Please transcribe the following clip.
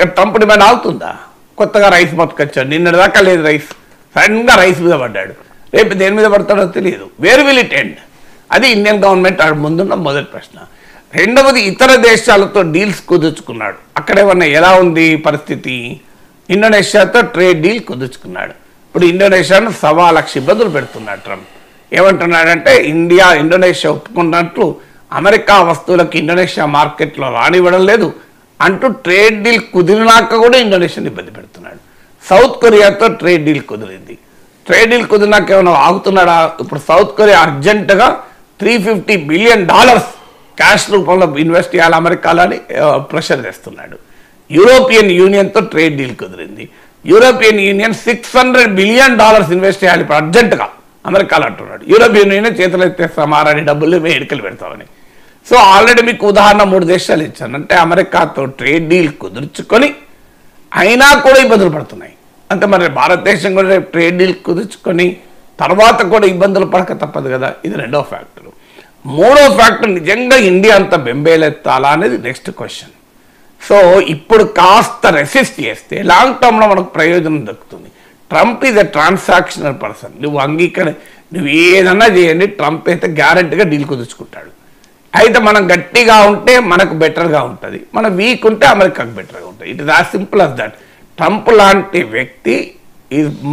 ఇక్కడ Trump demand ఆగుతుందా? కొత్తగా rice పట్టుకొచ్చాడు, నిన్నటిదాకా లేదు రైస్, సడన్గా రైస్ మీద పడ్డాడు, రేపు దేని మీద పడతాడో తెలియదు. Where will it end? అది ఇండియన్ గవర్నమెంట్ ముందున్న మొదటి ప్రశ్న. రెండవది, ఇతర దేశాలతో డీల్స్ కుదుర్చుకున్నాడు. అక్కడేమన్నా ఎలా ఉంది పరిస్థితి? ఇండోనేషియాతో ట్రేడ్ డీల్ కుదుర్చుకున్నాడు. ఇప్పుడు ఇండోనేషియాను 1,00,000 ఇబ్బందులు పెడుతున్నాడు ట్రంప్. ఏమంటున్నాడంటే ఇండోనేషియా ఒప్పుకున్నట్లు అమెరికా వస్తువులకు ఇండోనేషియా మార్కెట్లో రానివ్వడం లేదు అంటూ ట్రేడ్ డీల్ కుదిరినాక కూడా ఇండోనేషియాని ఇబ్బంది పెడుతున్నాడు. సౌత్ కొరియాతో ట్రేడ్ డీల్ కుదిరింది. ట్రేడ్ డీల్ కుదిరినాక ఏమైనా ఆగుతున్నాడా? ఇప్పుడు సౌత్ కొరియా అర్జెంటుగా $350 బిలియన్ క్యాష్ రూపంలో ఇన్వెస్ట్ చేయాలి అమెరికాలో అని ప్రెషర్ తెస్తున్నాడు. యూరోపియన్ యూనియన్తో ట్రేడ్ డీల్ కుదిరింది. యూరోపియన్ యూనియన్ $600 బిలియన్ ఇన్వెస్ట్ చేయాలి ఇప్పుడు అర్జెంటుగా అమెరికాలో అంటున్నాడు. యూరోపియన్ యూనియన్ చేతులు ఎత్తేస్తామారని డబ్బులు ఎడికలు పెడతామని. సో ఆల్రెడీ మీకు ఉదాహరణ 3 దేశాలు ఇచ్చాను. అంటే అమెరికాతో ట్రేడ్ డీల్ కుదుర్చుకొని అయినా కూడా ఇబ్బందులు పడుతున్నాయి. అంటే మరి భారతదేశం కూడా రేపు ట్రేడ్ డీల్ కుదుర్చుకొని తర్వాత కూడా ఇబ్బందులు పడక తప్పదు కదా. ఇది రెండో ఫ్యాక్టర్. మూడో ఫ్యాక్టర్, నిజంగా ఇండియా అంత బెంబేలెత్తాలా అనేది నెక్స్ట్ క్వశ్చన్. సో ఇప్పుడు కాస్త రెసిస్ట్ చేస్తే లాంగ్ టర్మ్లో మనకు ప్రయోజనం దక్కుతుంది. Trump is a transactional person. నువ్వు ఏదన్నా చేయండి, ట్రంప్ అయితే గ్యారెంటీగా డీల్ కుదుర్చుకుంటాడు. అయితే మనం గట్టిగా ఉంటే మనకు బెటర్గా ఉంటుంది, మనం వీక్ ఉంటే అమెరికాకు బెటర్గా ఉంటుంది. It is as simple as that. Trump లాంటి వ్యక్తి ఈజ్